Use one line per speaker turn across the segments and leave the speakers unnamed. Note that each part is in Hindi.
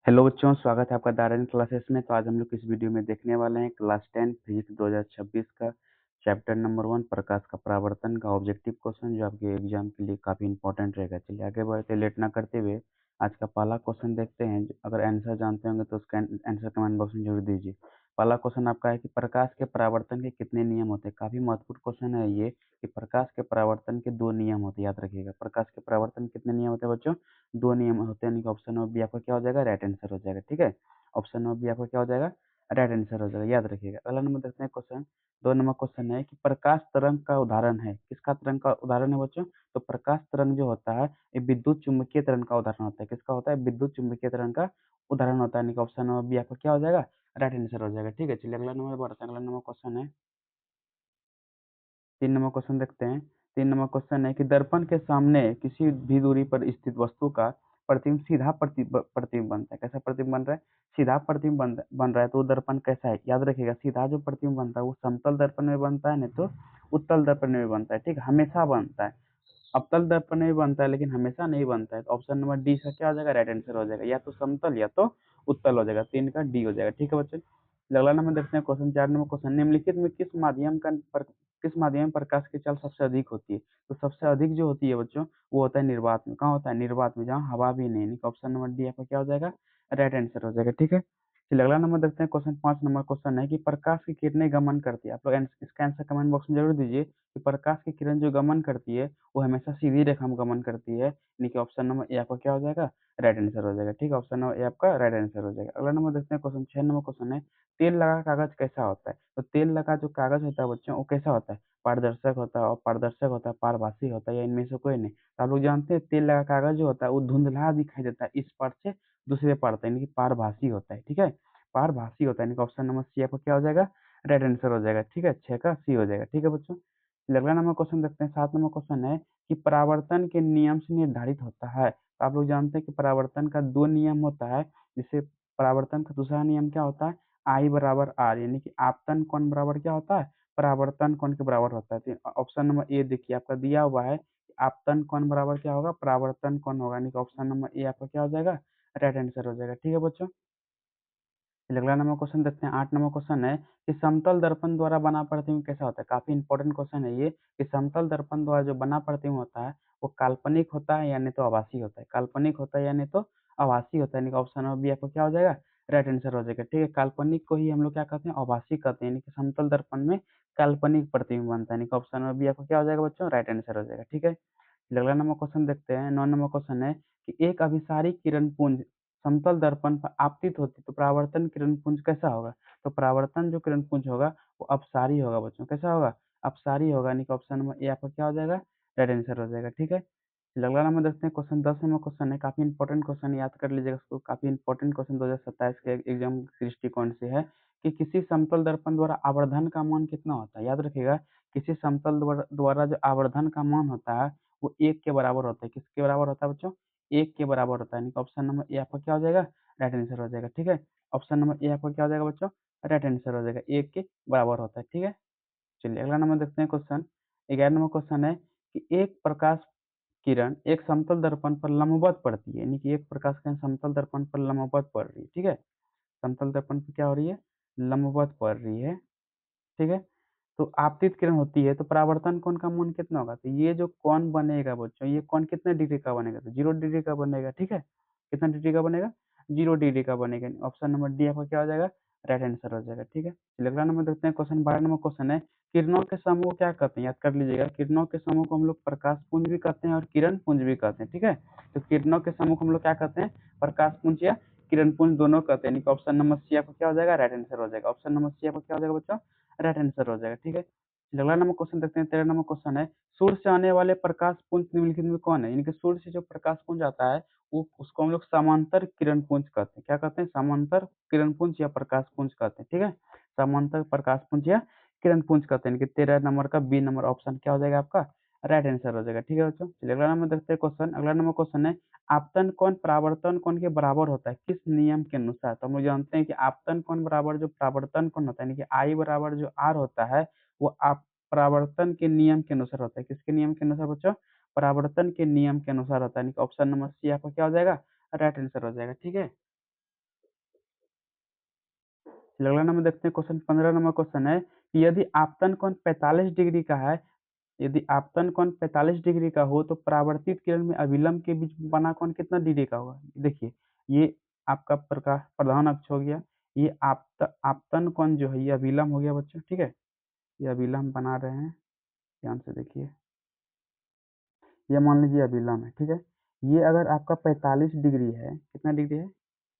हेलो बच्चों, स्वागत है आपका दारन क्लासेस में। तो आज हम लोग इस वीडियो में देखने वाले हैं क्लास 10 फिजिक्स 2026 का चैप्टर नंबर 1 प्रकाश का परावर्तन का ऑब्जेक्टिव क्वेश्चन, जो आपके एग्जाम के लिए काफ़ी इंपॉर्टेंट रहेगा। चलिए आगे बढ़ते, लेट ना करते हुए आज का पहला क्वेश्चन देखते हैं। अगर आंसर जानते होंगे तो उसका आंसर कमेंट बॉक्स में जरूर दीजिए। पहला क्वेश्चन आपका है कि प्रकाश के परावर्तन के कितने नियम होते हैं। काफ़ी महत्वपूर्ण क्वेश्चन है ये, कि प्रकाश के परावर्तन के 2 नियम होते हैं। याद रखिएगा, प्रकाश के परावर्तन कितने नियम होते हैं बच्चों? 2 नियम होते हैं। यानी कि ऑप्शन नंबर बी आपका क्या हो जाएगा? राइट आंसर हो जाएगा। ठीक है, ऑप्शन नंबर बी आपका क्या हो जाएगा? राइट आंसर हो जाएगा। याद रखिएगा। अगला नंबर देखते हैं क्वेश्चन। 2 नंबर क्वेश्चन है कि प्रकाश तरंग का उदाहरण है। किसका तरंग का उदाहरण है बच्चों? तो प्रकाश तरंग जो होता है ये विद्युत चुम्बकीय तरंग का उदाहरण होता है। किसका होता है? विद्युत चुम्बकीय तरंग का उदाहरण होता है। यानी कि ऑप्शन नंबर बी आपका क्या हो जाएगा? राइट आंसर हो जाएगा। ठीक है, चलिए अगला नंबर बढ़ते हैं। अगला नंबर क्वेश्चन है, 3 नंबर क्वेश्चन देखते हैं। 3 नंबर क्वेश्चन है कि दर्पण के सामने किसी भी दूरी पर स्थित वस्तु का प्रतिबिंब सीधा प्रतिबिंब बनता है। कैसा प्रतिबिंब बन रहा है? सीधा प्रतिबिंब बन रहा है। तो वो दर्पण कैसा है? याद रखिएगा, सीधा जो प्रतिबिंब बनता है वो समतल दर्पण में बनता है, नहीं तो उत्तल दर्पण में बनता है। ठीक, हमेशा बनता है। अवतल दर्पण में भी बनता है लेकिन हमेशा नहीं बनता है। तो ऑप्शन नंबर डी का क्या हो जाएगा? राइट आंसर हो जाएगा। या तो समतल या तो उत्तल हो जाएगा। 3 का डी हो जाएगा। ठीक है बच्चों, अगला नंबर देखते हैं क्वेश्चन 4 नंबर क्वेश्चन। निम्नलिखित में किस माध्यम में प्रकाश की चाल सबसे अधिक होती है? तो सबसे अधिक जो होती है बच्चों वो होता है निर्वात में। कहाँ होता है? निर्वात में, जहाँ हवा भी नहीं। ऑप्शन नंबर डी आपका क्या हो जाएगा? राइट आंसर हो जाएगा। ठीक है, चलिए अगला नंबर देखते हैं। क्वेश्चन 5 नंबर क्वेश्चन है कि प्रकाश की किरणें गमन करती है। आप लोग इसका आंसर कमेंट बॉक्स में जरूर दीजिए कि प्रकाश की किरण जो गमन करती है वो हमेशा सीधी रेखा में गमन करती है। यानी कि ऑप्शन नंबर ए आपका क्या हो जाएगा? राइट आंसर हो जाएगा। ठीक है, ऑप्शन नंबर ए आपका राइट आंसर हो जाएगा। अगला नंबर देखते हैं क्वेश्चन 6 नंबर क्वेश्चन है, तेल लगा कागज कैसा होता है? तो तेल लगा जो कागज होता है बच्चों वो कैसा होता है? पारदर्शक होता है, और पारदर्शक होता है, पारभासी होता है, या इनमें से कोई नहीं? तो आप लोग जानते हैं तेल लगा कागज जो होता है वो धुंधला दिखाई देता है, इस पार्ट से दूसरे पार्ट तक, यानी कि पारभासी होता है। ठीक है, पारभासी होता है। यानी कि ऑप्शन नंबर सी आपका क्या हो जाएगा? राइट आंसर हो जाएगा। ठीक है, 6 का सी हो जाएगा। ठीक है बच्चों, अगला नंबर क्वेश्चन देखते हैं। 7 नंबर क्वेश्चन है कि परावर्तन के नियम से निर्धारित होता है। तो आप लोग जानते हैं कि परावर्तन का 2 नियम होता है। जिससे परावर्तन का दूसरा नियम क्या होता है? आई बराबर आर, यानी कि आपतन कोण बराबर क्या होता है? परावर्तन कोण के बराबर होता है। तो ऑप्शन नंबर ए देखिए आपका दिया हुआ है कि आपतन कोण बराबर क्या होगा? परावर्तन कोण होगा। यानी कि ऑप्शन नंबर ए आपका क्या हो जाएगा? राइट आंसर हो जाएगा। ठीक है बच्चों, चलिए अगला नंबर क्वेश्चन देखते हैं। 8 नंबर क्वेश्चन है कि समतल दर्पण द्वारा बना प्रतिबिंब कैसा होता है? काफी इंपॉर्टेंट क्वेश्चन है ये, कि समतल दर्पण द्वारा जो बना प्रतिबिंब होता है वो काल्पनिक होता है या नहीं तो आभासी होता है? काल्पनिक होता है या नहीं तो आभासी होता है? यानी कि ऑप्शन नंबर बी आपको क्या हो जाएगा? राइट आंसर हो जाएगा। ठीक है, काल्पनिक को ही हम लोग क्या कहते हैं? आभासी कहते हैं। यानी कि समतल दर्पण में काल्पनिक प्रतिबिंब बनता है। यानी कि ऑप्शन नंबर बी आपको क्या हो जाएगा बच्चों? राइट आंसर हो जाएगा। ठीक है, अगला नंबर क्वेश्चन देखते हैं। 9 नंबर क्वेश्चन है कि एक अभिसारी किरण पुंज समतल दर्पण पर आपतित होती है तो परावर्तन किरण पुंज कैसा होगा? तो परावर्तन जो किरण पुंज होगा वो अपसारी होगा बच्चों। कैसा होगा? अपसारी होगा। यानी कि ऑप्शन नंबर ए आपका क्या हो जाएगा? राइट आंसर हो जाएगा। ठीक है, चलिए अगला नंबर देखते हैं। क्वेश्चन 10 नंबर क्वेश्चन है, काफी इंपॉर्टेंट क्वेश्चन, याद कर लीजिएगा इसको। काफी इंपॉर्टेंट क्वेश्चन 2027 के एग्जाम के दृष्टिकोण से है कि किसी समतल दर्पण द्वारा आवर्धन का मान कितना होता है? याद रखिएगा, किसी समतल द्वारा जो आवर्धन का मान होता है वो 1 के बराबर होता है। किसके बराबर होता है बच्चों? 1 के बराबर होता है। यानी कि ऑप्शन नंबर ए आपका क्या हो जाएगा? राइट आंसर हो जाएगा। ठीक है, ऑप्शन नंबर ए आपका क्या हो जाएगा बच्चों? राइट आंसर हो जाएगा, 1 के बराबर होता है। ठीक है, चलिए अगला नंबर देखते हैं। क्वेश्चन 11 नंबर क्वेश्चन है कि एक प्रकाश किरण एक समतल दर्पण पर लंबवत पड़ती है। यानी कि एक प्रकाश किरण समतल दर्पण पर लंबवत पड़ रही है। ठीक है, समतल दर्पण पर क्या हो रही है? लंबवत पड़ रही है। ठीक है, तो आपतित किरण होती है तो परावर्तन कोण का मान कितना होगा? तो ये जो कोण बनेगा बच्चों, ये कोण कितने डिग्री का बनेगा? तो 0 डिग्री का बनेगा। ठीक है, कितना डिग्री का बनेगा? 0 डिग्री का बनेगा। ऑप्शन नंबर डी आपका क्या हो जाएगा? राइट आंसर हो जाएगा। ठीक है, चलिए अगला नंबर देखते हैं। क्वेश्चन 12 नंबर क्वेश्चन है, किरणों के समूह को क्या कहते हैं? याद कर लीजिएगा, किरणों के समूह को हम लोग प्रकाश पुंज भी कहते हैं और किरण पुंज भी कहते हैं। ठीक है, तो किरणों के समूह को हम लोग क्या कहते हैं? प्रकाश पुंज या किरण पुंज दोनों कहते हैं। यानी कि ऑप्शन नंबर सी आपका क्या हो जाएगा? राइट आंसर हो जाएगा। ऑप्शन नंबर सी आपका क्या हो जाएगा बच्चों? राइट आंसर हो जाएगा। ठीक है, अगला नंबर क्वेश्चन देखते हैं। 13 नंबर क्वेश्चन है, सूर्य से आने वाले प्रकाश पुंज निम्नलिखित में कौन है? यानी कि सूर्य से जो प्रकाश पुंज आता है वो उसको हम लोग समांतर किरण पुंज कहते हैं। क्या कहते हैं? समांतर किरण पुंज या प्रकाश पुंज कहते हैं। ठीक है, समांतर प्रकाश पुंज या किरण पुंज कहते हैं। यानी कि 13 नंबर का बी नंबर ऑप्शन क्या हो जाएगा आपका? राइट आंसर हो जाएगा। ठीक है बच्चों, चलिए अगला नंबर देखते हैं क्वेश्चन। अगला नंबर क्वेश्चन है, आपतन कोण परावर्तन कोण के बराबर होता है किस नियम के अनुसार? तो हम लोग जानते हैं कि आपतन कोण बराबर जो परावर्तन कोण होता है, यानी कि आई बराबर जो आर होता है वो आप परावर्तन के नियम के अनुसार होता है। किसके नियम के अनुसार बच्चों? परावर्तन के नियम के अनुसार होता है। यानी कि ऑप्शन नंबर सी आपका क्या हो जाएगा? राइट आंसर हो जाएगा। ठीक है, चलिए अगला नंबर देखते हैं, क्वेश्चन 15 नंबर क्वेश्चन है कि यदि आपतन कोण 45 डिग्री का है, यदि आपतन कोण 45 डिग्री का हो तो परावर्तित किरण में अभिलंब के बीच बना कोण कितना डिग्री का होगा। देखिए ये आपका प्रकाश प्रधान अक्ष हो गया, ये आपतन कोण जो है ये अभिलंब हो गया बच्चों, ठीक है। ये अभिलंब बना रहे हैं, ध्यान से देखिए, ये मान लीजिए अभिलंब है, ठीक है। ये अगर आपका 45 डिग्री है, कितना डिग्री है,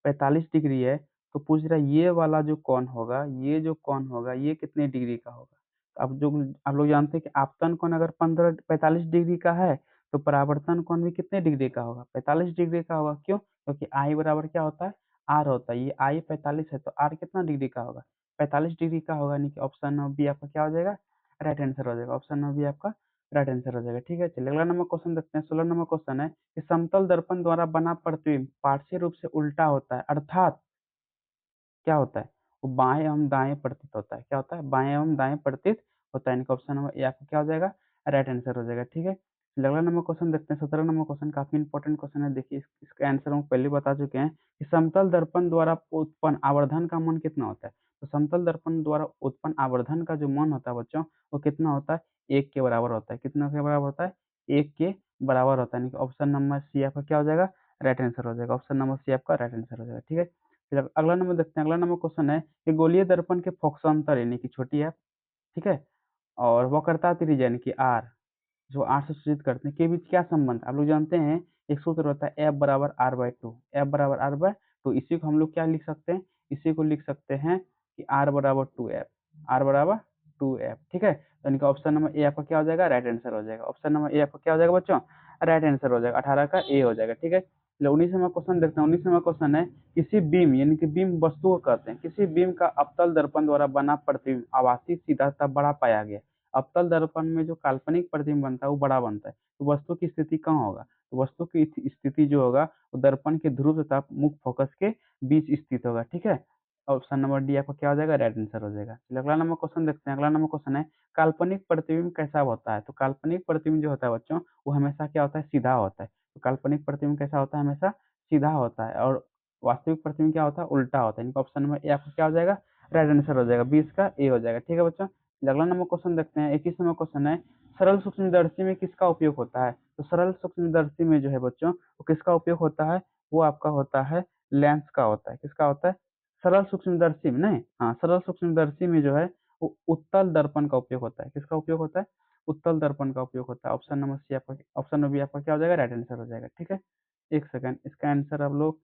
45 डिग्री है, तो पूछ रहा है ये वाला जो कोण होगा, ये जो कोण होगा ये कितने डिग्री का होगा। अब जो आप लोग जानते हैं कि आपतन कोण अगर 45 डिग्री का है तो परावर्तन कोण भी कितने डिग्री का होगा, 45 डिग्री का होगा। क्यों? क्योंकि आई बराबर क्या होता है, आर होता है। ये आई 45 है तो आर कितना डिग्री का होगा, 45 डिग्री का होगा। यानी कि ऑप्शन बी आपका क्या हो जाएगा, राइट आंसर हो जाएगा। ऑप्शन बी आपका राइट आंसर हो जाएगा, ठीक है। चलिए अगला नंबर क्वेश्चन देखते हैं, 16 नंबर क्वेश्चन है कि समतल दर्पण द्वारा बना प्रतिबिंब पार्श्व रूप से उल्टा होता है, अर्थात क्या होता है, वो बाएं एवं दाएं प्रतीत होता है। क्या होता है, बाएं एवं दाएं प्रतीत होता है। इनका ऑप्शन नंबर ए आपका क्या हो जाएगा, राइट आंसर हो जाएगा, ठीक है। चलिए अगला नंबर क्वेश्चन देखते हैं, 17 नंबर क्वेश्चन काफी इंपॉर्टेंट क्वेश्चन है। देखिए इसका आंसर हम पहले बता चुके हैं कि समतल दर्पण द्वारा उत्पन्न आवर्धन का मान कितना होता है। तो समतल दर्पण द्वारा उत्पन्न आवर्धन का जो मान होता है बच्चों, वो कितना होता है, 1 के बराबर होता है। कितना के बराबर होता है, 1 के बराबर होता है। यानी कि ऑप्शन नंबर सी आपका क्या हो जाएगा, राइट आंसर हो जाएगा। ऑप्शन नंबर सी आपका राइट आंसर हो जाएगा, ठीक है। फिर अगला नंबर देखते हैं, अगला नंबर क्वेश्चन है कि गोलीय दर्पण के फोकसांतर यानी कि छोटी एफ, ठीक है, और वक्रता त्रिज्या यानी कि आर, जो आर से सूचित करते हैं, के बीच क्या संबंध आप लोग जानते हैं। एक सूत्र होता है एफ बराबर आर बाई टू, एफ बराबर आर बाय टू। इसी को हम लोग क्या लिख सकते हैं, इसी को लिख सकते हैं कि आर बराबर टू एफ, आर बराबर टू एफ, ठीक है। तो इनका ऑप्शन नंबर ए आपका क्या हो जाएगा, राइट आंसर हो जाएगा। ऑप्शन नंबर ए आपका क्या हो जाएगा बच्चों, राइट आंसर हो जाएगा, 18 का ए हो जाएगा, ठीक है। चलो 19वां क्वेश्चन देखते हैं, 19वां क्वेश्चन है किसी बीम यानी कि बीम वस्तु को कहते हैं, किसी बीम का अवतल दर्पण द्वारा बना प्रतिबिंब आभासी सीधा तथा बड़ा पाया गया। अवतल दर्पण में जो काल्पनिक प्रतिबिंब बनता है वो बड़ा बनता है, तो वस्तु की स्थिति कहाँ होगा, तो वस्तु की स्थिति जो होगा वो दर्पण के ध्रुव तथा मुख्य फोकस के बीच स्थित होगा, ठीक है। ऑप्शन नंबर डी आपका क्या हो जाएगा, राइट आंसर हो जाएगा। चलिए अगला नंबर क्वेश्चन देखते हैं, अगला नंबर क्वेश्चन है काल्पनिक प्रतिबिंब कैसा होता है। तो काल्पनिक प्रतिबिंब जो होता है बच्चों, वो हमेशा क्या होता है, सीधा होता है। तो काल्पनिक प्रतिबिंब कैसा होता है, हमेशा सीधा होता है, और वास्तविक प्रतिबिंब क्या होता है, उल्टा होता है। इनका ऑप्शन नंबर ए आपका क्या हो जाएगा, राइट आंसर हो जाएगा, 20 का ए हो जाएगा, ठीक है बच्चों। अगला नंबर क्वेश्चन देखते हैं, 21 नंबर क्वेश्चन है सरल सूक्ष्मदर्शी में किसका उपयोग होता है। तो सरल सूक्ष्मदर्शी में जो है बच्चों, वो किसका उपयोग होता है, वो आपका होता है लेंस का होता है। किसका होता है, सरल सूक्ष्मदर्शी में नहीं, हाँ सरल सूक्ष्मदर्शी में जो है वो उत्तल दर्पण का उपयोग होता है। किसका उपयोग होता है, उत्तल दर्पण का उपयोग होता है। ऑप्शन नंबर सी आपका, ऑप्शन नंबर बी आपका क्या हो जाएगा, राइट आंसर हो जाएगा, ठीक है। एक सेकंड, इसका आंसर आप लोग,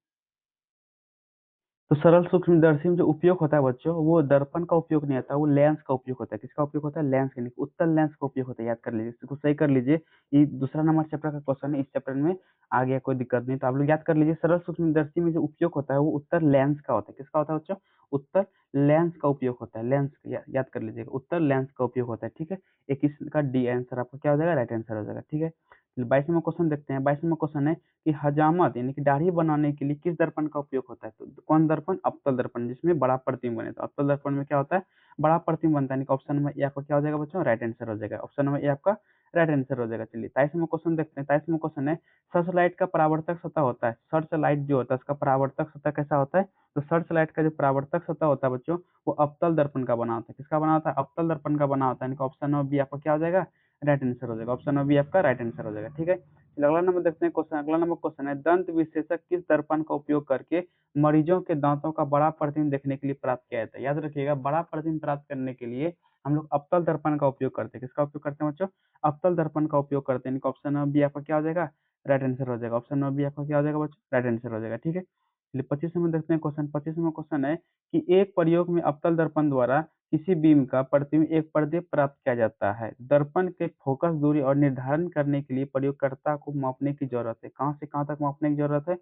तो सरल सूक्ष्मदर्शी में जो उपयोग होता है बच्चों, वो दर्पण का उपयोग नहीं होता, वो लेंस का उपयोग होता है। किसका उपयोग होता है, लेंस यानी कि उत्तल लेंस का उपयोग होता है। याद कर लीजिए, इसको सही कर लीजिए। ये दूसरा नंबर चैप्टर का क्वेश्चन है, इस चैप्टर में आ गया, कोई दिक्कत नहीं। तो आप लोग याद कर लीजिए, सरल सूक्ष्मदर्शी में जो उपयोग होता है वो उत्तर लेंस का होता है। किसका होता है बच्चों, उत्तर लेंस का उपयोग होता है। लेंस याद कर लीजिएगा, उत्तर लेंस का उपयोग होता है, ठीक है। 21 का डी आंसर आपका क्या हो जाएगा, राइट आंसर हो जाएगा, ठीक है। 22वां क्वेश्चन देखते हैं, 22वां क्वेश्चन है कि हजामत यानी कि दाढ़ी बनाने के लिए किस दर्पण का उपयोग होता है। तो कौन दर्पण, अवतल दर्पण, जिसमें बड़ा प्रतिबिंब बने। तो अवतल दर्पण में क्या होता है, बड़ा प्रतिबिंब बनता है। यानी कि ऑप्शन नंबर ए आपका क्या हो जाएगा बच्चों, राइट आंसर हो जाएगा। ऑप्शन नंबर ए आपका राइट आंसर हो जाएगा। चलिए 23वां क्वेश्चन देखते हैं, 23वां क्वेश्चन है सर्च लाइट का परावर्तक सतह होता है। सर्च लाइट जो होता है उसका परावर्तक सतह कैसा होता है, तो सर्च लाइट का जो परावर्तक सतह होता है बच्चों, वो अवतल दर्पण का बना होता है। किसका बना होता है, अवतल दर्पण का बना होता है। यानी कि ऑप्शन नंबर बी आपका क्या हो जाएगा, राइट आंसर हो जाएगा। ऑप्शन नंबर बी आपका राइट आंसर हो जाएगा, ठीक है। चलिए अगला नंबर देखते हैं क्वेश्चन, अगला नंबर क्वेश्चन है दंत विशेषज्ञ किस दर्पण का उपयोग करके मरीजों के दांतों का बड़ा प्रतिबिंब देखने के लिए प्राप्त किया जाता है। याद रखिएगा, बड़ा प्रतिबिंब प्राप्त करने के लिए हम लोग अवतल दर्पण का उपयोग करते हैं। किसका उपयोग करते हैं बच्चों, अवतल दर्पण का उपयोग करते हैं। ऑप्शन नंबर बी आपका क्या हो जाएगा, राइट आंसर हो जाएगा। ऑप्शन नंबर बी आपका क्या हो जाएगा बच्चों, राइट आंसर हो जाएगा, ठीक है। चलिए 25 में देखते हैं क्वेश्चन, 25 में क्वेश्चन है कि एक प्रयोग में अवतल दर्पण द्वारा किसी बीम का प्रतिबिंब एक पर्दे प्राप्त किया जाता है। दर्पण के फोकस दूरी और निर्धारण करने के लिए प्रयोगकर्ता को मापने की जरूरत है। कहाँ से कहाँ तक मापने की जरूरत है,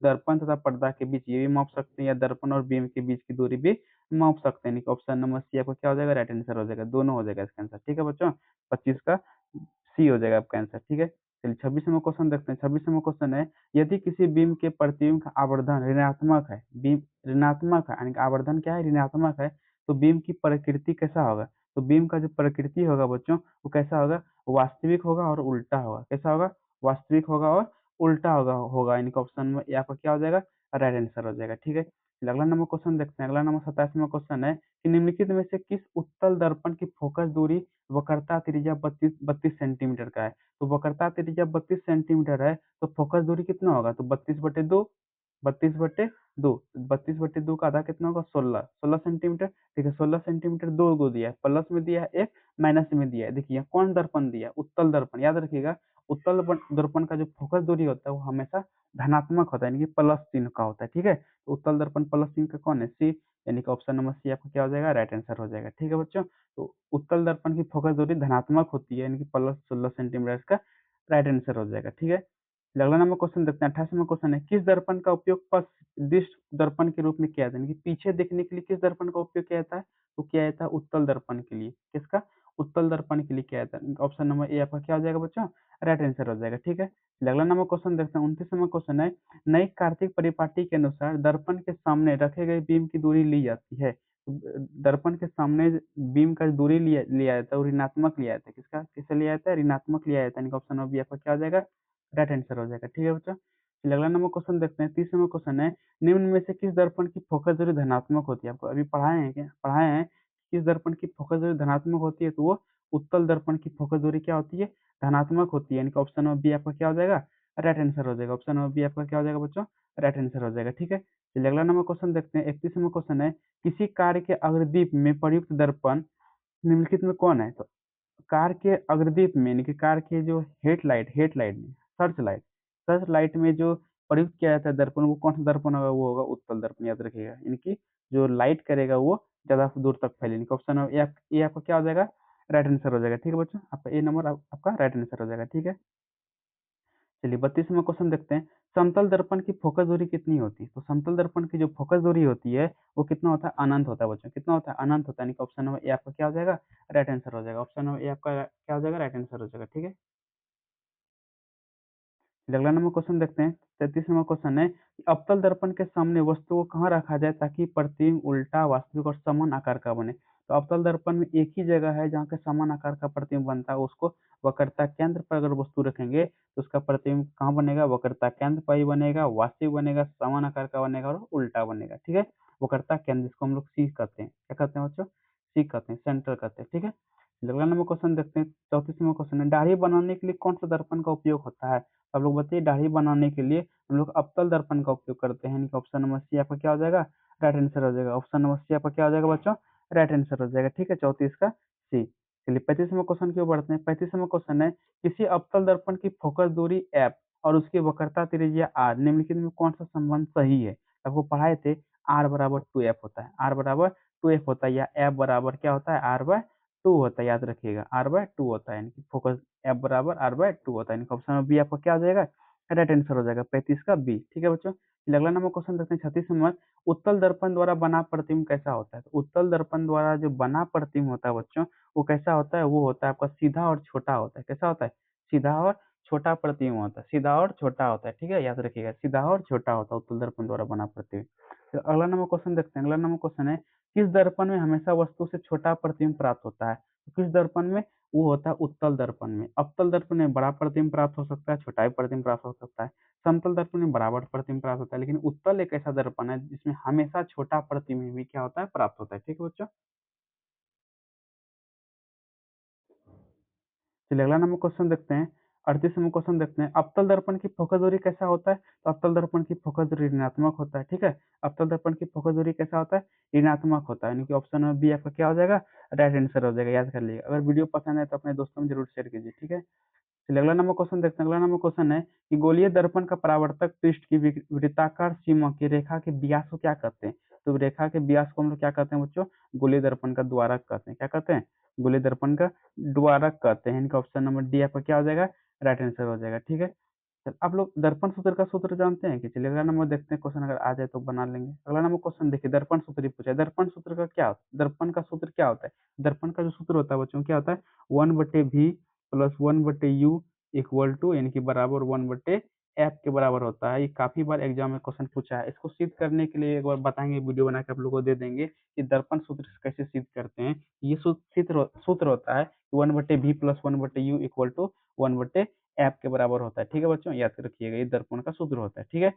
दर्पण तथा पर्दा के बीच ये भी माप सकते हैं, या दर्पण और बीम के बीच की दूरी भी माप सकते हैं। ऑप्शन नंबर सी आपको क्या हो जाएगा, राइट आंसर हो जाएगा, दोनों हो जाएगा इसका आंसर, ठीक है बच्चों। 25 का सी हो जाएगा आपका आंसर, ठीक है। चलिए 26वां क्वेश्चन देखते हैं, 26वां क्वेश्चन है यदि किसी बीम के प्रतिबिंब का आवर्धन ऋणात्मक है, बीम ऋणात्मक है यानी कि आवर्धन क्या है, ऋणात्मक है, तो बीम की प्रकृति कैसा होगा। तो बीम का जो प्रकृति होगा बच्चों, वो कैसा होगा, वास्तविक होगा और उल्टा होगा। कैसा होगा, वास्तविक होगा और उल्टा होगा होगा यानी कि ऑप्शन में ए आपका क्या हो जाएगा, राइट आंसर हो जाएगा। ठीक है, चलिए अगला नंबर क्वेश्चन देखते हैं। अगला नंबर 27वां क्वेश्चन है कि निम्नलिखित में से किस उत्तल दर्पण की फोकस दूरी वक्रता त्रिज्या 32 सेंटीमीटर का है। तो वक्रता त्रिज्या 32 सेंटीमीटर है, तो फोकस दूरी कितना होगा, तो 32/2, 32/2, 32/2 का आधा कितना होगा, 16 सेंटीमीटर। ठीक है, 16 सेंटीमीटर दो गो दिया है, प्लस में दिया है एक, माइनस में दिया है। देखिए कौन दर्पण दिया है, उत्तल दर्पण, याद रखिएगा उत्तल दर्पण का जो फोकस दूरी होता है वो हमेशा धनात्मक होता है, यानी कि प्लस चिन्ह का होता है। ठीक है, तो उत्तल दर्पण प्लस चिन्ह का कौन है, सी, यानी कि ऑप्शन नंबर सी आपका क्या हो जाएगा, राइट आंसर हो जाएगा। ठीक है बच्चों, तो उत्तल दर्पण की फोकस दूरी धनात्मक होती है, यानी कि प्लस 16 सेंटीमीटर, इसका राइट आंसर हो जाएगा। ठीक है, अगला नंबर क्वेश्चन देखते हैं। 28वां क्वेश्चन है, किस दर्पण का उपयोग पथ दृष्ट दर्पण के रूप में किया जाता है, यानी कि पीछे देखने के लिए किस दर्पण का उपयोग किया जाता है, तो किया जाता है उत्तल दर्पण के लिए। किसका, उत्तल दर्पण के लिए किया जाता है। ऑप्शन नंबर ए आपका क्या हो जाएगा बच्चों, राइट आंसर हो जाएगा। ठीक है, अगला नंबर क्वेश्चन देखते हैं। 29वां क्वेश्चन है, नई कार्तिक परिपाटी के अनुसार दर्पण के सामने रखे गए बीम की दूरी ली जाती है। दर्पण के सामने बीम का दूरी लिया लिया जाता है, और ऋणात्मक लिया जाता है। किसका, किससे लिया जाता है, ऋणात्मक लिया जाता है, यानी कि ऑप्शन नंबर बी आपका क्या हो जाएगा, राइट आंसर हो जाएगा। ठीक है बच्चों, चलिए अगला नंबर क्वेश्चन देखते हैं। 30वां क्वेश्चन है, निम्न में से किस दर्पण की फोकस दूरी धनात्मक होती है। आपको अभी पढ़ाए हैं क्या, पढ़ाए हैं किस दर्पण की फोकस दूरी धनात्मक होती है, तो वो उत्तल दर्पण की फोकस दूरी क्या होती है, धनात्मक होती है, यानी कि ऑप्शन नंबर बी आपका क्या हो जाएगा, राइट आंसर हो जाएगा। ऑप्शन नंबर बी आपका क्या हो जाएगा बच्चों, राइट आंसर हो जाएगा। ठीक है, चलिए अगला नंबर क्वेश्चन देखते हैं। 31वां क्वेश्चन है, किसी कार्य के अग्रदीप में प्रयुक्त दर्पण निम्नलिखित में कौन है। तो कार के अग्रदीप में, यानी कि कार के जो हेडलाइट हेडलाइट में, सर्च लाइट में जो प्रयुक्त किया जाता है दर्पण, वो कौन सा दर्पण होगा, वो होगा उत्तल दर्पण, याद रखिएगा। यानी कि जो लाइट करेगा वो ज्यादा दूर तक फैले, यानी कि ऑप्शन ए आपका क्या हो जाएगा, राइट आंसर हो जाएगा। ठीक है बच्चों, आपका ए नंबर आपका राइट आंसर हो जाएगा। ठीक है, चलिए 32वां क्वेश्चन देखते हैं। समतल दर्पण की फोकस दूरी कितनी होती है। तो समतल दर्पण की जो फोकस दूरी होती है वो कितना होता है, अनंत होता है बच्चों। कितना होता है, अनंत होता है, यानी कि ऑप्शन नंबर ए आपका क्या हो जाएगा, राइट आंसर हो जाएगा। ऑप्शन नंबर ए आपका क्या हो जाएगा, राइट आंसर हो जाएगा। ठीक है, अगला नंबर क्वेश्चन देखते हैं। 33वां क्वेश्चन है, अवतल दर्पण के सामने वस्तु को कहाँ रखा जाए ताकि प्रतिबिंब उल्टा, वास्तविक और समान आकार का बने। तो अवतल दर्पण में एक ही जगह है जहाँ के समान आकार का प्रतिबिंब बनता है, उसको वक्रता केंद्र पर अगर वस्तु रखेंगे तो उसका प्रतिबिंब कहाँ बनेगा, वक्रता केंद्र पर ही बनेगा, वास्तविक बनेगा, समान आकार का बनेगा और उल्टा बनेगा। ठीक है, वक्रता केंद्र, जिसको हम लोग सी कहते हैं, क्या कहते हैं बच्चों, सी कहते हैं, सेंटर कहते हैं। ठीक है, अगला नंबर क्वेश्चन देखते हैं। 34वां क्वेश्चन है, दाढ़ी बनाने के लिए कौन सा दर्पण का उपयोग होता है। आप लोग बताइए, दाढ़ी बनाने के लिए हम लोग अवतल दर्पण का उपयोग करते हैं, यानी कि ऑप्शन नंबर सी आपका क्या हो जाएगा, राइट आंसर हो जाएगा। ऑप्शन नंबर सी आपका क्या हो जाएगा बच्चों, राइट आंसर हो जाएगा। ठीक है, 34 का सी। चलिए 35वां क्वेश्चन की ओर बढ़ते हैं। 35वां क्वेश्चन है, किसी अवतल दर्पण की फोकस दूरी एफ और उसकी वक्रता त्रिज्या आर निम्नलिखित में कौन सा संबंध सही है। आपको पढ़ाए थे आर बराबर 2f होता है, आर बराबर 2f होता है, या एफ बराबर क्या होता है, आर बाय 2 होता है, याद रखिएगा आर बाय 2 होता है, यानी कि फोकस एफ बराबर आर बाय 2 होता है, यानी कि ऑप्शन बी आपका क्या हो जाएगा, राइट आंसर हो जाएगा 35 का बी। ठीक है बच्चों, अगला नंबर क्वेश्चन देखते हैं। 36 नंबर, उत्तल दर्पण द्वारा बना प्रतिबिंब कैसा होता है। तो उत्तल दर्पण द्वारा जो बना प्रतिबिंब होता है बच्चों, वो कैसा होता है, वो होता है आपका सीधा और छोटा होता है। कैसा होता है, सीधा और छोटा प्रतिबिंब होता है, सीधा और छोटा होता है। ठीक है, याद रखिएगा सीधा और छोटा होता है उत्तल दर्पण द्वारा बना प्रतिबिंब। तो अगला नंबर क्वेश्चन देखते हैं। अगला नंबर क्वेश्चन है, किस दर्पण में हमेशा वस्तु से छोटा प्रतिबिंब प्राप्त होता है। तो किस दर्पण में, वो होता है उत्तल दर्पण में। अवतल दर्पण में बड़ा प्रतिबिंब प्राप्त हो सकता है, छोटा भी प्रतिबिंब प्राप्त हो सकता है। समतल दर्पण में बराबर प्रतिबिंब प्राप्त होता है, लेकिन उत्तल एक ऐसा दर्पण है जिसमें हमेशा छोटा प्रतिबिंब भी क्या होता है, प्राप्त होता है। ठीक है बच्चों, चलिए अगला नंबर क्वेश्चन देखते हैं। 38वां क्वेश्चन देखते हैं। अवतल दर्पण की फोकस दूरी कैसा होता है। तो अवतल दर्पण की फोकस दूरी ऋणात्मक होता है। ठीक है, अवतल दर्पण की फोकस दूरी कैसा होता है, ऋणात्मक होता है, यानी कि ऑप्शन में बी आपका क्या हो जाएगा, राइट आंसर हो जाएगा। याद कर लीजिए, अगर वीडियो पसंद है तो अपने दोस्तों में जरूर शेयर कीजिए। ठीक है, चलिए अगला नंबर क्वेश्चन देखते हैं। अगला नंबर क्वेश्चन है कि गोलीय दर्पण का परावर्तक पृष्ठ की वृत्ताकार सीमा की रेखा के व्यास को क्या कहते हैं। तो रेखा के व्यास को हम लोग क्या कहते हैं बच्चों, गोलीय दर्पण का द्वारक कहते हैं। क्या कहते हैं, गोलीय दर्पण का द्वारक कहते हैं। इनका ऑप्शन नंबर डी आपका क्या हो जाएगा, राइट आंसर हो जाएगा। ठीक है, चल आप लोग दर्पण सूत्र का सूत्र जानते हैं कि, चलिए अगला नंबर देखते हैं। क्वेश्चन अगर आ जाए तो बना लेंगे। अगला नंबर क्वेश्चन देखिए, दर्पण सूत्र ही पूछा है। दर्पण सूत्र का क्या होता है, दर्पण का सूत्र क्या होता है। दर्पण का जो सूत्र होता है बच्चों क्या होता है, 1/v plus 1/u equal to, यानी कि बराबर 1/f के बराबर होता है। ये काफी बार एग्जाम में क्वेश्चन पूछा है। इसको सिद्ध करने के लिए एक बार बताएंगे, वीडियो बना के आप लोगों को दे देंगे कि दर्पण सूत्र कैसे सिद्ध करते हैं। ये सूत्र होता है 1/v plus 1/u equal to 1/f app के बराबर होता है। ठीक है बच्चों, याद रखिएगा, ये दर्पण का सूत्र होता है। ठीक है,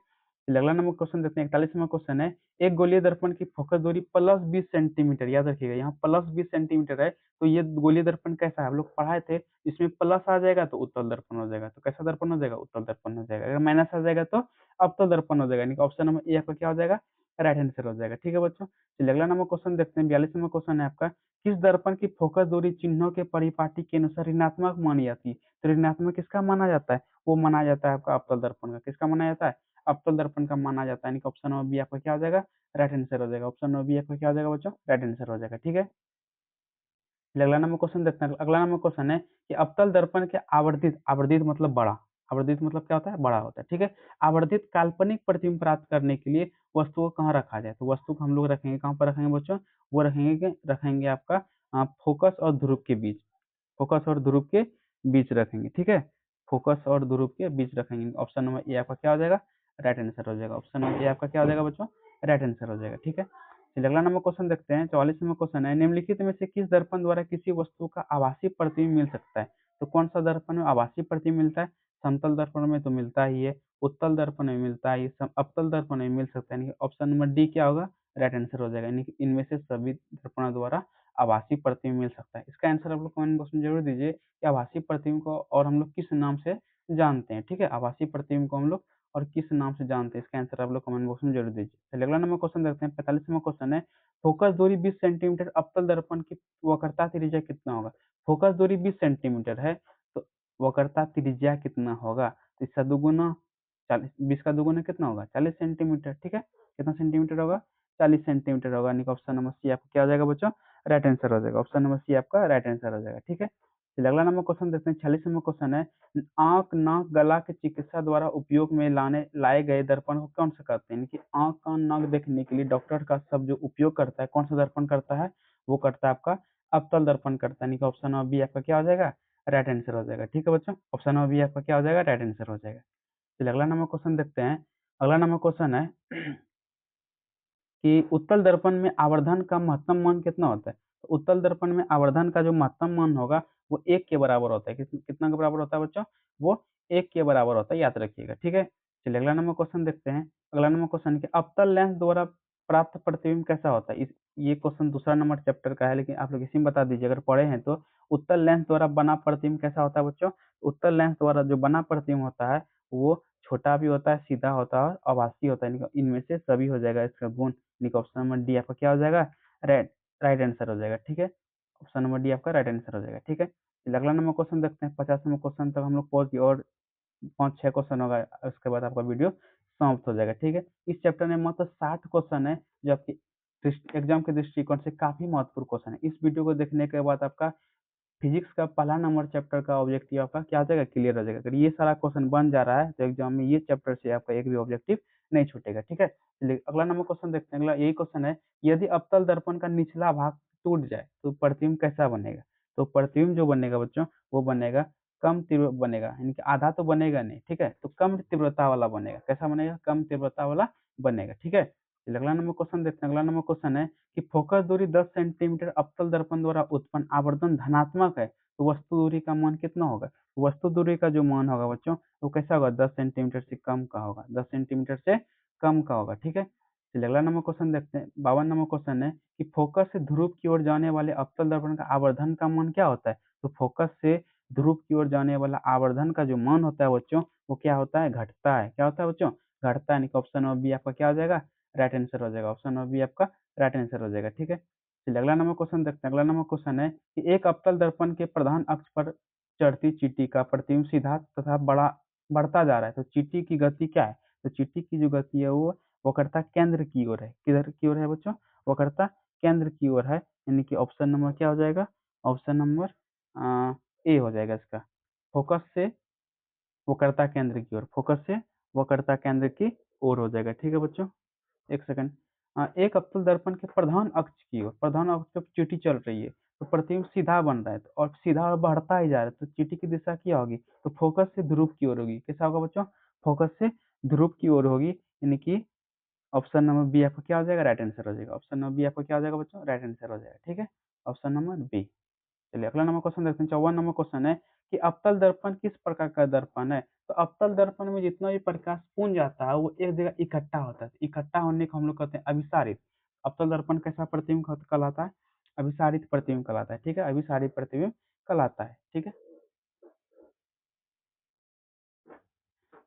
चलिए अगला नंबर क्वेश्चन देखते हैं। 41वां क्वेश्चन है, एक गोलीय दर्पण की फोकस दूरी +20 सेंटीमीटर, याद रखिएगा यहाँ +20 सेंटीमीटर है, तो ये गोलीय दर्पण कैसा है, हम लोग पढ़ाए थे, इसमें प्लस आ जाएगा तो उत्तल दर्पण हो जाएगा, तो कैसा दर्पण हो जाएगा, उत्तल दर्पण हो जाएगा। अगर माइनस आ जाएगा तो अवतल दर्पण हो जाएगा, यानी कि ऑप्शन नंबर ए आपका क्या हो जाएगा, राइट आंसर हो जाएगा। ठीक है बच्चों, चलिए अगला नंबर क्वेश्चन देखते हैं। 42वां क्वेश्चन है आपका, किस दर्पण की फोकस दूरी चिन्हों के परिपाटी के अनुसार ऋणात्मक मानी जाती है, तो ऋणात्मक किसका माना जाता है, वो माना जाता है आपका अवतल दर्पण का। किसका माना जाता है, अवतल दर्पण का माना जाता है, यानी कि ऑप्शन नंबर बी आपका क्या हो जाएगा, राइट आंसर हो जाएगा। ऑप्शन नंबर बी आपका क्या हो जाएगा बच्चों, राइट आंसर हो जाएगा। ठीक है, चलिए अगला नंबर क्वेश्चन देखते हैं। अगला नंबर क्वेश्चन है कि अवतल दर्पण के आवर्धित, आवर्धित मतलब बड़ा, आवर्धित मतलब क्या होता है, बड़ा होता है। ठीक है, आवर्धित काल्पनिक प्रतिबिंब प्राप्त करने के लिए वस्तु को कहाँ रखा जाए, तो वस्तु को हम लोग रखेंगे, कहाँ पर रखेंगे बच्चों, वो रखेंगे आपका फोकस और ध्रुव के बीच, फोकस और ध्रुव के बीच रखेंगे। ठीक है, फोकस और ध्रुव के बीच रखेंगे। ऑप्शन नंबर ए आपका क्या हो जाएगा, राइट आंसर हो जाएगा। ऑप्शन नंबर ए आपका क्या हो जाएगा बच्चों, राइट आंसर हो जाएगा। ठीक है, चलिए अगला नंबर क्वेश्चन देखते हैं। 44वां क्वेश्चन है, निम्नलिखित में से किस दर्पण द्वारा किसी वस्तु का आभासी प्रतिबिंब मिल सकता है, तो कौन सा दर्पण में आभासी प्रतिबिंब मिलता है, समतल दर्पण में तो मिलता ही है, उत्तल दर्पण में मिलता है, अवतल दर्पण में मिल सकता है, यानी कि ऑप्शन नंबर डी क्या होगा, राइट आंसर हो जाएगा। यानी कि इनमें से सभी दर्पणों द्वारा आभासी प्रतिबिंब मिल सकता है। इसका आंसर आप लोग कमेंट बॉक्स में जरूर दीजिए कि आभासी प्रतिबिंब को और हम लोग किस नाम से जानते हैं। ठीक है, आभासी प्रतिबिंब को हम लोग और किस नाम से जानते हैं, इसका आंसर आप लोग कमेंट बॉक्स में जरूर दीजिए। चलिए अगला नंबर क्वेश्चन देखते हैं। 45वां क्वेश्चन है, फोकस दूरी 20 सेंटीमीटर, अवतल दर्पण की वक्रता त्रिज्या कितना होगा, फोकस दूरी 20 सेंटीमीटर है, तो वक्रता त्रिज्या कितना होगा, तो इसका दुगुना 40, 20 का दुगुना कितना होगा, 40 सेंटीमीटर। ठीक है, कितना सेंटीमीटर होगा, 40 सेंटीमीटर होगा, यानी कि ऑप्शन नंबर सी आपका क्या हो जाएगा बच्चों, राइट आंसर हो जाएगा। ऑप्शन नंबर सी आपका राइट आंसर हो जाएगा। ठीक है, चलिए अगला नंबर क्वेश्चन देखते हैं। 46वां क्वेश्चन है, आंख नाक गला के चिकित्सा द्वारा उपयोग में लाए गए दर्पण को कौन सा कहते हैं, यानी कि आंख कान नाक देखने के लिए डॉक्टर का सब जो उपयोग करता है, कौन सा दर्पण करता है, वो करता है आपका अवतल दर्पण करता है, यानी कि ऑप्शन नंबर बी आपका क्या हो जाएगा, राइट आंसर हो जाएगा। ठीक है बच्चों, ऑप्शन नंबर बी आपका क्या हो जाएगा, राइट आंसर हो जाएगा। चलिए अगला नंबर क्वेश्चन देखते हैं। अगला नंबर क्वेश्चन है कि उत्तल दर्पण में आवर्धन का महत्तम मान कितना होता है, तो उत्तल दर्पण में आवर्धन का जो महत्तम मान होगा वो 1 के बराबर होता है। कितना के बराबर होता है बच्चों, वो 1 के बराबर होता है, याद रखिएगा। ठीक है, चलिए अगला नंबर क्वेश्चन देखते हैं। अगला नंबर क्वेश्चन है कि अवतल लेंस द्वारा प्राप्त प्रतिबिंब कैसा होता है, ये क्वेश्चन दूसरा नंबर चैप्टर का है, लेकिन आप लोग इसी में बता दीजिए अगर पढ़े हैं तो। उत्तल लेंस द्वारा बना प्रतिबिंब कैसा होता है बच्चों, उत्तल लेंस द्वारा जो बना प्रतिबिंब होता है वो छोटा भी होता है, सीधा होता है, आभासी होता है, इनमें से सभी हो जाएगा इसका गुण, यानी कि ऑप्शन नंबर डी आपका क्या हो जाएगा, राइट राइट आंसर हो जाएगा। ठीक है, ऑप्शन नंबर डी आपका राइट आंसर हो जाएगा। ठीक है, चलिए अगला नंबर क्वेश्चन देखते हैं। 50वां क्वेश्चन तक हम लोग पहुंच गए और 5-6 क्वेश्चन होगा, उसके बाद आपका वीडियो समाप्त हो जाएगा। ठीक है, इस चैप्टर में मात्र 60 क्वेश्चन है, जो आपकी एग्जाम के दृष्टिकोण से काफी महत्वपूर्ण क्वेश्चन है। इस वीडियो को देखने के बाद आपका फिजिक्स का पहला नंबर चैप्टर का ऑब्जेक्टिव आपका क्या हो जाएगा, क्लियर हो जाएगा। अगर ये सारा क्वेश्चन बन जा रहा है तो एग्जाम में ये चैप्टर से आपका एक भी ऑब्जेक्टिव नहीं छूटेगा। ठीक है, चलिए अगला नंबर क्वेश्चन देखते हैं। अगला यही क्वेश्चन है, यदि अवतल दर्पण का निचला भाग टूट जाए तो प्रतिबिंब कैसा बनेगा, तो प्रतिबिंब जो बनेगा बच्चों वो बनेगा कम तीव्र बनेगा, यानी कि आधा तो बनेगा नहीं। ठीक है, तो कम तीव्रता वाला बनेगा, कैसा बनेगा, कम तीव्रता वाला बनेगा। ठीक है, चलिए अगला नंबर क्वेश्चन देखते हैं। अगला नंबर क्वेश्चन है कि फोकस दूरी 10 सेंटीमीटर अवतल दर्पण द्वारा उत्पन्न आवर्धन धनात्मक है, तो वस्तु दूरी का मान कितना होगा, वस्तु दूरी का जो मान होगा बच्चों वो कैसा होगा, 10 सेंटीमीटर से कम का होगा, 10 सेंटीमीटर से कम का होगा। ठीक है, चलिए अगला नंबर क्वेश्चन देखते हैं। 52 नंबर क्वेश्चन है कि फोकस से ध्रुव की ओर जाने वाले अवतल दर्पण का आवर्धन का मान क्या होता है, तो फोकस से ध्रुव की ओर जाने वाला आवर्धन का जो मान होता है बच्चों वो क्या होता है, घटता है। क्या होता है बच्चों, घटता है, यानी कि ऑप्शन नंबर बी आपका क्या हो जाएगा, राइट आंसर हो जाएगा। ऑप्शन नंबर बी आपका राइट आंसर हो जाएगा। ठीक है, चलिए अगला नंबर क्वेश्चन देखते हैं। अगला नंबर क्वेश्चन है कि एक अवतल दर्पण के प्रधान अक्ष पर चढ़ती चींटी का प्रतिबिंब सीधा तथा बढ़ता जा रहा है, तो चींटी की गति क्या है, तो चींटी की जो गति है वो वक्रता केंद्र की ओर है। किधर की ओर है बच्चों, वक्रता केंद्र की ओर है, यानी कि ऑप्शन नंबर क्या हो जाएगा, ऑप्शन नंबर ए हो जाएगा इसका। फोकस से वक्रता केंद्र की ओर, फोकस से वक्रता केंद्र की ओर हो जाएगा। ठीक है बच्चों, एक सेकंड। एक अवतल दर्पण के प्रधान अक्ष की ओर, प्रधान अक्ष पे चींटी चल रही है, तो प्रतिबिंब सीधा बन रहा है, और सीधा और बढ़ता ही जा रहा है, तो चींटी की दिशा क्या होगी, तो फोकस से ध्रुव की ओर होगी। कैसा होगा बच्चों, फोकस से ध्रुव की ओर होगी, यानी कि ऑप्शन नंबर बी आपका क्या हो जाएगा, राइट आंसर हो जाएगा। ऑप्शन नंबर बी आपका क्या हो जाएगा बच्चों, राइट आंसर हो जाएगा। ठीक है, ऑप्शन नंबर बी। चलिए अगला नंबर क्वेश्चन देखते हैं। 54 नंबर क्वेश्चन है कि अवतल दर्पण किस प्रकार का दर्पण है? तो अवतल दर्पण में जितना भी प्रकाश पुंज आता है वो एक जगह इकट्ठा होता है। इकट्ठा होने को हम लोग कहते हैं अभिसारित। अवतल दर्पण कैसा प्रतिबिंब कहलाता है? अभिसारित प्रतिबिंब कहलाता है। ठीक है, अभिसारित प्रतिबिंब कहलाता है। ठीक है,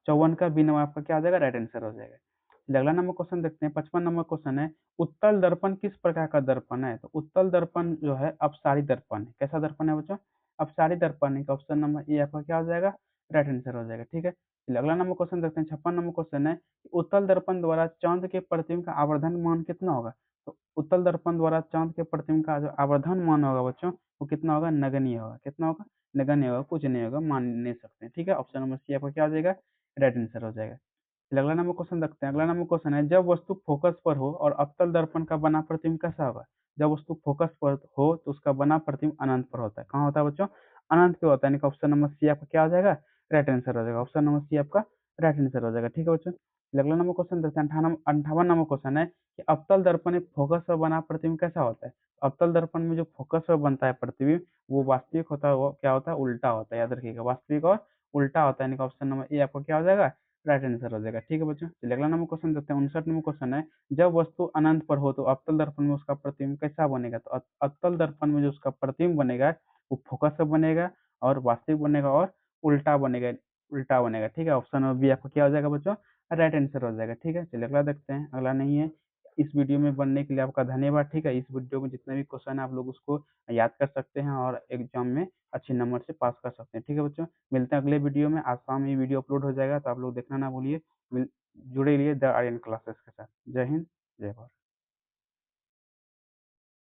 54 का बी नंबर आपका क्या आ जाएगा? राइट आंसर हो जाएगा। चलिए अगला नंबर क्वेश्चन देखते हैं। 55 नंबर क्वेश्चन है, उत्तल दर्पण किस प्रकार का दर्पण है? तो उत्तल दर्पण जो है अपसारी दर्पण है। कैसा दर्पण है बच्चों? अपसारी दर्पण है। ऑप्शन नंबर ए आपका क्या हो जाएगा? राइट आंसर हो जाएगा। ठीक है, चलिए अगला नंबर क्वेश्चन देखते हैं। 56 नंबर क्वेश्चन है, उत्तल दर्पण द्वारा चांद के प्रतिबिंब का आवर्धन मान कितना होगा? तो उत्तल दर्पण द्वारा चांद के प्रतिबिंब का जो आवर्धन मान होगा बच्चों, वो कितना होगा? नगण्य होगा। कितना होगा? नगण्य होगा, कुछ नहीं होगा, मान नहीं सकते। ठीक है, ऑप्शन नंबर सी आपका क्या हो जाएगा? राइट आंसर हो जाएगा। चलिए अगला नंबर क्वेश्चन रखते हैं। अगला नंबर क्वेश्चन है, जब वस्तु फोकस पर हो और अवतल दर्पण का बना प्रतिबिंब कैसा होगा? जब वस्तु फोकस पर हो तो उसका बना प्रतिबिंब अनंत पर होता है। कहाँ होता है बच्चों? अनंत पे होता है। यानी कि ऑप्शन नंबर सी आपका क्या हो जाएगा? राइट आंसर हो जाएगा। ऑप्शन नंबर सी आपका राइट आंसर हो जाएगा। ठीक है बच्चों, चलिए अगला नंबर क्वेश्चन देखते हैं। 58 नंबर क्वेश्चन है कि अवतल दर्पण में फोकस पर बना प्रतिबिंब कैसा होता है? अवतल दर्पण में जो फोकस पर बनता है प्रतिबिंब, वो वास्तविक होता है, वो क्या होता है? उल्टा होता है। याद रखिएगा, वास्तविक और उल्टा होता है। यानी कि ऑप्शन नंबर ए आपका क्या हो जाएगा? राइट आंसर हो जाएगा। ठीक है बच्चों, चलिए अगला नंबर क्वेश्चन देखते हैं। 59 नंबर क्वेश्चन है, जब वस्तु अनंत पर हो तो अवतल दर्पण में उसका प्रतिबिंब कैसा बनेगा? तो अवतल दर्पण में जो उसका प्रतिबिंब बनेगा वो फोकस से बनेगा और वास्तविक बनेगा और उल्टा बनेगा। उल्टा बनेगा। ठीक है, ऑप्शन नंबर बी आपका क्या हो जाएगा बच्चों? राइट आंसर हो जाएगा। ठीक है, चलिए अगला देखते हैं। अगला नहीं है। इस वीडियो में बनने के लिए आपका धन्यवाद। ठीक है, इस वीडियो में जितने भी क्वेश्चन है आप लोग उसको याद कर सकते हैं और एग्जाम में अच्छे नंबर से पास कर सकते हैं। ठीक है बच्चों, मिलते हैं अगले वीडियो में। आज शाम ये वीडियो अपलोड हो जाएगा तो आप लोग देखना ना भूलिए। जुड़े रहिए द आर्यन क्लासेस के साथ। जय हिंद, जय भारत।